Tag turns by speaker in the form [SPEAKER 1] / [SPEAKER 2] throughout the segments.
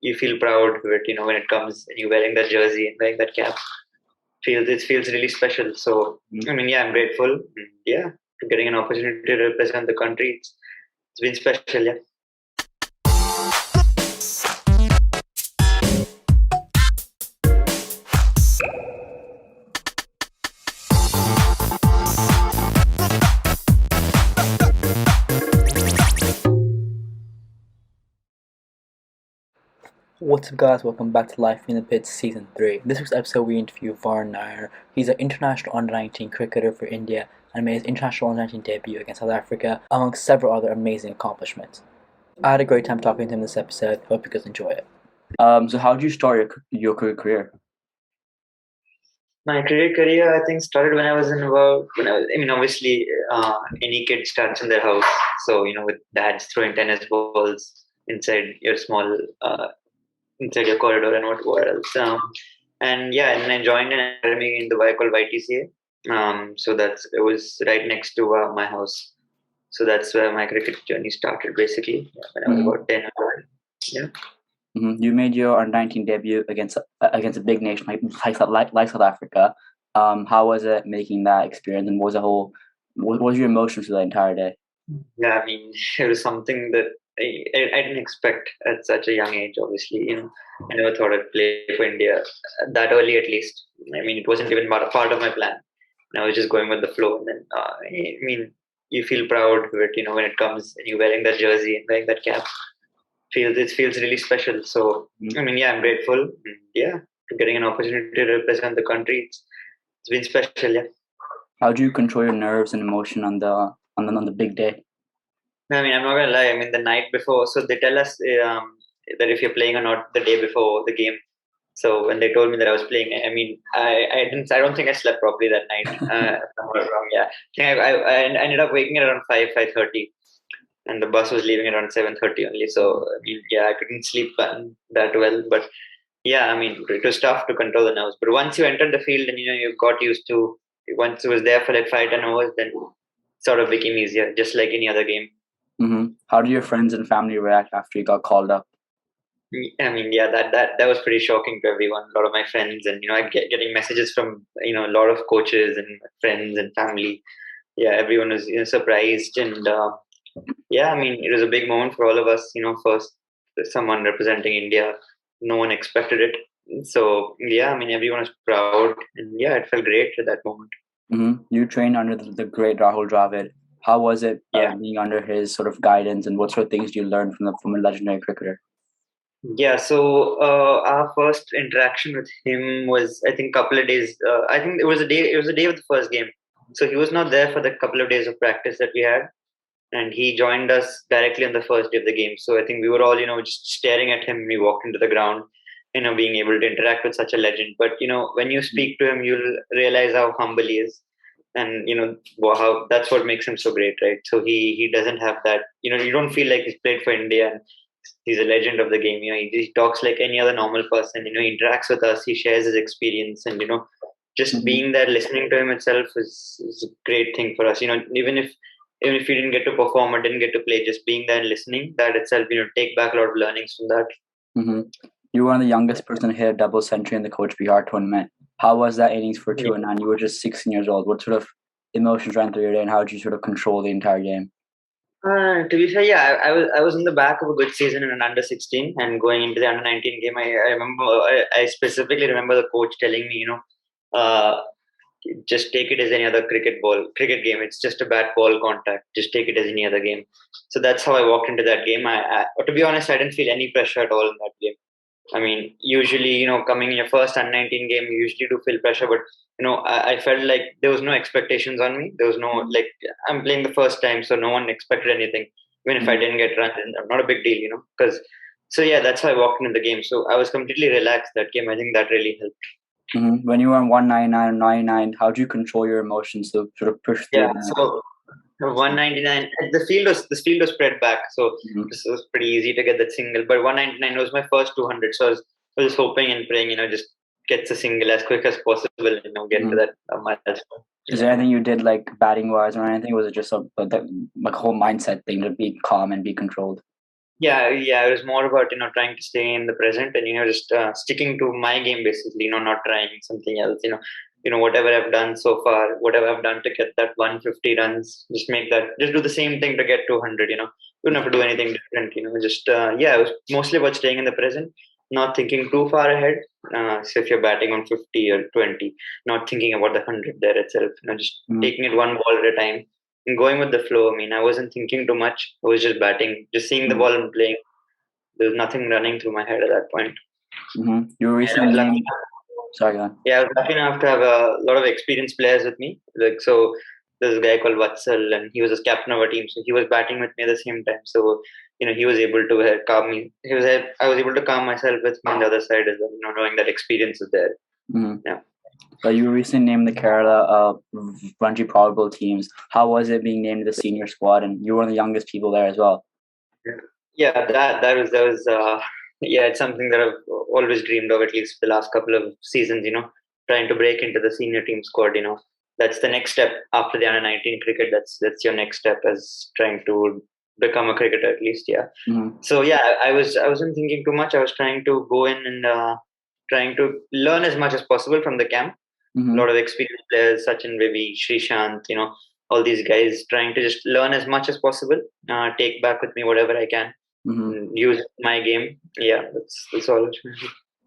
[SPEAKER 1] you feel proud of it, when it comes and you're wearing that jersey and wearing that cap. It feels really special. So, yeah, I'm grateful. Yeah, to getting an opportunity to represent the country. It's been special, yeah.
[SPEAKER 2] What's up, guys? Welcome back to Life in the Pits Season 3. In this week's episode, we interview Varun Nayanar. He's an international under-19 cricketer for India and made his international under-19 debut against South Africa, amongst several other amazing accomplishments. I had a great time talking to him in this episode. Hope you guys enjoy it.
[SPEAKER 3] So how did you start your career?
[SPEAKER 1] My cricket career, I think, started when I was obviously, any kid starts in their house. So, with dads throwing tennis balls inside your inside your corridor and what else. And I joined an academy in Dubai called YTCA. So it was right next to my house. So that's where my cricket journey started, basically, when I was about 10 or 12. Yeah.
[SPEAKER 3] You made your under-19 debut against a big nation like South Africa. How was it making that experience, and what was your emotions for the entire day?
[SPEAKER 1] Yeah, I mean, it was something that I didn't expect at such a young age. Obviously, I never thought I'd play for India that early, at least. I mean, it wasn't even part of my plan. I was just going with the flow, and then I mean, you feel proud of it, when it comes and you're wearing that jersey and wearing that cap. It feels really special. So, I mean, yeah, I'm grateful. Yeah, to getting an opportunity to represent the country. It's been special. Yeah.
[SPEAKER 3] How do you control your nerves and emotion on the big day?
[SPEAKER 1] I mean, I'm not gonna lie. I mean, the night before, so they tell us that if you're playing or not the day before the game. So when they told me that I was playing, I mean, I don't think I slept properly that night. If I'm not wrong, yeah. I ended up waking at around 5:30, and the bus was leaving around 7:30 only. So I mean, yeah, I couldn't sleep that well. But yeah, I mean, it was tough to control the nerves. But once you entered the field and you got used to, once it was there for like 5-10 hours, then it sort of became easier, just like any other game.
[SPEAKER 3] How did your friends and family react after you got called up?
[SPEAKER 1] I mean, yeah, that was pretty shocking to everyone. A lot of my friends, and I getting messages from a lot of coaches and friends and family. Yeah, everyone was surprised, and yeah, I mean, it was a big moment for all of us. First someone representing India, no one expected it. So yeah, I mean, everyone was proud, and yeah, it felt great at that moment.
[SPEAKER 3] You trained under the great Rahul Dravid. How was it being under his sort of guidance, and what sort of things do you learn from a legendary cricketer?
[SPEAKER 1] Yeah, so our first interaction with him was, I think, couple of days. I think it was a day. It was the day of the first game. So he was not there for the couple of days of practice that we had, and he joined us directly on the first day of the game. So I think we were all, just staring at him. We walked into the ground, being able to interact with such a legend. But when you speak to him, you'll realize how humble he is, and how that's what makes him so great, right? So he doesn't have that. You don't feel like he's played for India and he's a legend of the game. He talks like any other normal person. He interacts with us. He shares his experience, and just being there, listening to him itself is a great thing for us. Even if you didn't get to perform or didn't get to play, just being there and listening, that itself, take back a lot of learnings from that.
[SPEAKER 3] You were one of the youngest person to hit a double century in the Coach BR tournament. How was that innings for 209? You were just 16 years old. What sort of emotions ran through your day, and how did you sort of control the entire game?
[SPEAKER 1] To be fair, yeah, I was in the back of a good season in an under 16, and going into the under 19 game, I remember, I specifically remember the coach telling me, just take it as any other cricket game. It's just a bat ball contact. Just take it as any other game. So that's how I walked into that game. To be honest, I didn't feel any pressure at all in that game. I mean, usually, coming in your first under 19 game, you usually do feel pressure, but I felt like there was no expectations on me. There was no, like, I'm playing the first time, so no one expected anything. Even if I didn't get runs, not a big deal, because. So yeah, that's how I walked into the game. So I was completely relaxed that game. I think that really helped.
[SPEAKER 3] When you were on 199 or 99, how do you control your emotions to sort of push through?
[SPEAKER 1] Yeah, so 199. The field was spread back, so it was pretty easy to get that single. But 199 was my first 200, so I was hoping and praying, just get the single as quick as possible, get to that milestone.
[SPEAKER 3] Is there anything you did, like batting wise or anything? Or was it just a whole mindset thing to be calm and be controlled?
[SPEAKER 1] Yeah, it was more about trying to stay in the present and just sticking to my game basically. Not trying something else. Whatever I've done so far, whatever I've done to get that 150 runs, just do the same thing to get 200. You don't have to do anything different. Just it was mostly about staying in the present, not thinking too far ahead. So if you're batting on 50 or 20, not thinking about the 100 there itself. Just taking it one ball at a time and going with the flow. I mean, I wasn't thinking too much. I was just batting, just seeing the ball and playing. There was nothing running through my head at that point.
[SPEAKER 3] You were
[SPEAKER 1] And I
[SPEAKER 3] recently
[SPEAKER 1] was lucky.
[SPEAKER 3] named. Sorry, go on.
[SPEAKER 1] Yeah, I was lucky enough to have a lot of experienced players with me. Like so, there's a guy called Vatsal, and he was a captain of our team. So he was batting with me at the same time. So he was able to calm me. I was able to calm myself with him on the other side as well. Knowing that experience is there.
[SPEAKER 3] Mm-hmm.
[SPEAKER 1] Yeah.
[SPEAKER 3] So you were recently named the Kerala Ranji Probable teams. How was it being named the senior squad? And you were one of the youngest people there as well.
[SPEAKER 1] Yeah, that was yeah, it's something that I've always dreamed of, at least for the last couple of seasons. Trying to break into the senior team squad. That's the next step after the under 19 cricket. That's your next step as trying to become a cricketer at least. Yeah.
[SPEAKER 3] Mm-hmm.
[SPEAKER 1] So yeah, I wasn't thinking too much. I was trying to go in and trying to learn as much as possible from the camp. A
[SPEAKER 3] Mm-hmm.
[SPEAKER 1] lot of experienced players, Sachin, Vivi, Srishant, all these guys, trying to just learn as much as possible, take back with me whatever I can,
[SPEAKER 3] Mm-hmm.
[SPEAKER 1] and use my game. Yeah, that's all.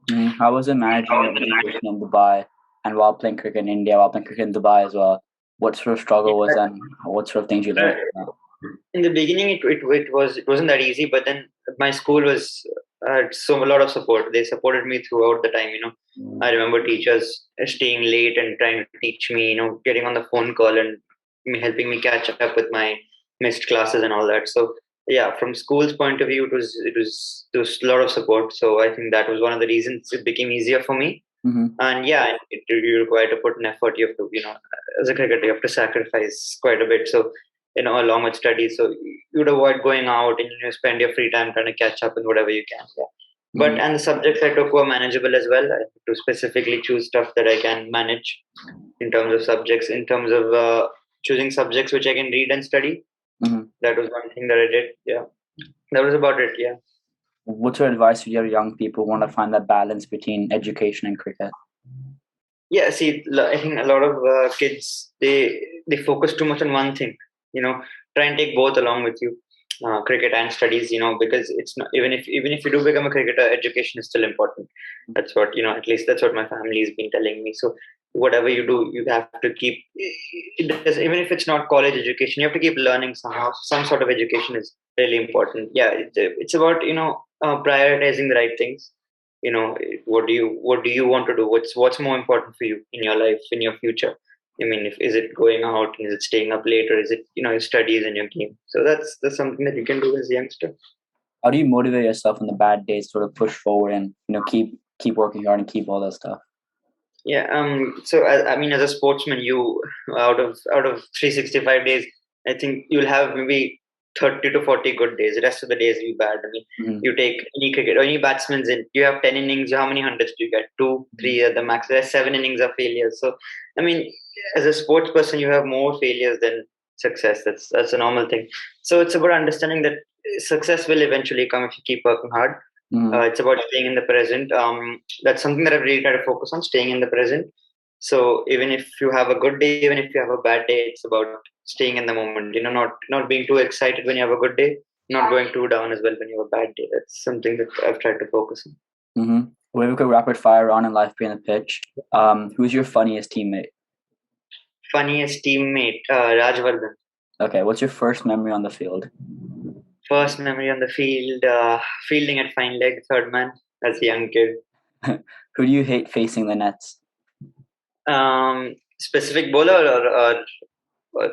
[SPEAKER 3] Mm-hmm. How was it managing your education in Dubai and while playing cricket in India, while playing cricket in Dubai as well? What sort of struggle was that? And what sort of things you learned?
[SPEAKER 1] In the beginning, it wasn't that easy, but then my school was had so a lot of support. They supported me throughout the time. I remember teachers staying late and trying to teach me. Getting on the phone call and helping me catch up with my missed classes and all that. So yeah, from school's point of view, there was a lot of support. So I think that was one of the reasons it became easier for me.
[SPEAKER 3] Mm-hmm.
[SPEAKER 1] And yeah, you require to put an effort. You have to, as a cricketer, you have to sacrifice quite a bit. So, along with studies, so you'd avoid going out and spend your free time trying to catch up in whatever you can. Yeah. But
[SPEAKER 3] Mm-hmm.
[SPEAKER 1] and the subjects I took were manageable as well. I had to specifically choose stuff that I can manage in terms of subjects, in terms of choosing subjects which I can read and study.
[SPEAKER 3] Mm-hmm.
[SPEAKER 1] That was one thing that I did. Yeah, that was about it. Yeah.
[SPEAKER 3] What sort of advice would you have young people who want to find that balance between education and cricket?
[SPEAKER 1] Yeah, see, I think a lot of kids they focus too much on one thing. Try and take both along with you, cricket and studies. Because it's not, even if you do become a cricketer, education is still important. That's what at least that's what my family has been telling me. So whatever you do, you have to keep. Even if it's not college education, you have to keep learning somehow. Some sort of education is really important. Yeah, it's about prioritizing the right things. What do you want to do? What's more important for you in your life, in your future? I mean, if is it going out, is it staying up late, or is it your studies and your game? So that's something that you can do as a youngster.
[SPEAKER 3] How do you motivate yourself on the bad days, sort of push forward and keep working hard and keep all that stuff?
[SPEAKER 1] Yeah. So I mean, as a sportsman, you out of 365 days, I think you'll have maybe 30 to 40 good days. The rest of the days will be bad. I mean,
[SPEAKER 3] Mm-hmm.
[SPEAKER 1] you take any cricket or any batsman's in, you have 10 innings. How many hundreds do you get? Two, three at the max. There's 7 innings of failures. So I mean, as a sports person, you have more failures than success. That's a normal thing. So it's about understanding that success will eventually come if you keep working hard.
[SPEAKER 3] Mm-hmm.
[SPEAKER 1] It's about staying in the present. That's something that I've really tried to focus on, staying in the present. So even if you have a good day, even if you have a bad day, it's about staying in the moment. Not being too excited when you have a good day, not going too down as well when you have a bad day. That's something that I've tried to focus on.
[SPEAKER 3] Mm-hmm. We have a rapid fire round in life being the pitch. Who's your funniest teammate?
[SPEAKER 1] Funniest teammate, Rajvardhan.
[SPEAKER 3] Okay, what's your first memory on the field?
[SPEAKER 1] First memory on the field, fielding at fine leg, third man as a young kid.
[SPEAKER 3] Who do you hate facing the nets?
[SPEAKER 1] Specific bowler or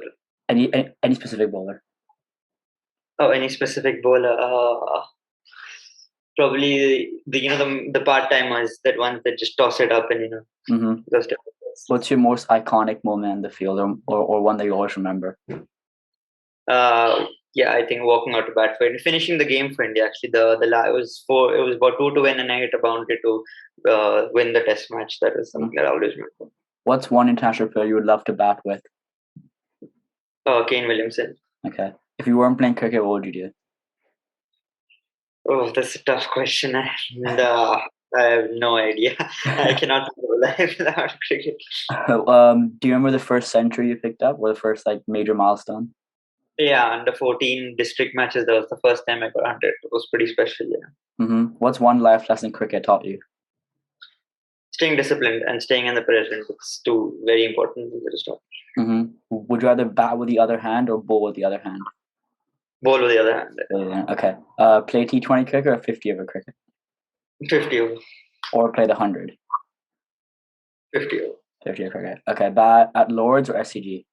[SPEAKER 3] Any specific bowler?
[SPEAKER 1] any specific bowler. Probably the part timers, that ones that just toss it up and
[SPEAKER 3] Mm-hmm.
[SPEAKER 1] those type of
[SPEAKER 3] What's your most iconic moment in the field, or one that you always remember?
[SPEAKER 1] yeah, I think walking out to bat for India, finishing the game for India. Actually, it was about 2 to win, and I hit a boundary to win the Test match. That was something that I always remember.
[SPEAKER 3] What's one international player you would love to bat with?
[SPEAKER 1] Kane Williamson.
[SPEAKER 3] Okay, if you weren't playing cricket, what would you do?
[SPEAKER 1] Oh, that's a tough question. I have no idea. I cannot live without cricket.
[SPEAKER 3] Do you remember the first century you picked up, or the first like major milestone?
[SPEAKER 1] Yeah, under 14 district matches, that was the first time I got 100. It was pretty special, yeah.
[SPEAKER 3] What's one life lesson cricket taught you?
[SPEAKER 1] Staying disciplined and staying in the present. It's two very important things to stop.
[SPEAKER 3] Would you rather bat with the other hand or bowl with the other hand?
[SPEAKER 1] Bowl with the other hand.
[SPEAKER 3] Okay. Play T20 cricket or 50 over cricket?
[SPEAKER 1] 50 over.
[SPEAKER 3] Or play the 100?
[SPEAKER 1] 50 over.
[SPEAKER 3] 50 over cricket. Okay. Bat at Lords or SCG?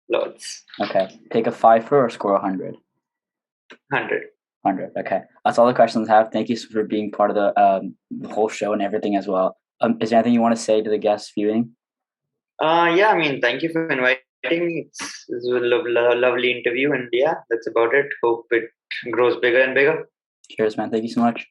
[SPEAKER 1] Lords.
[SPEAKER 3] Okay. Take a fifer or score 100?
[SPEAKER 1] 100.
[SPEAKER 3] 100. Okay. That's all the questions I have. Thank you for being part of the whole show and everything as well. Is there anything you want to say to the guests viewing?
[SPEAKER 1] Yeah, I mean, thank you for inviting me. This was a lovely interview, and yeah, that's about it. Hope it grows bigger and bigger.
[SPEAKER 3] Cheers, man. Thank you so much.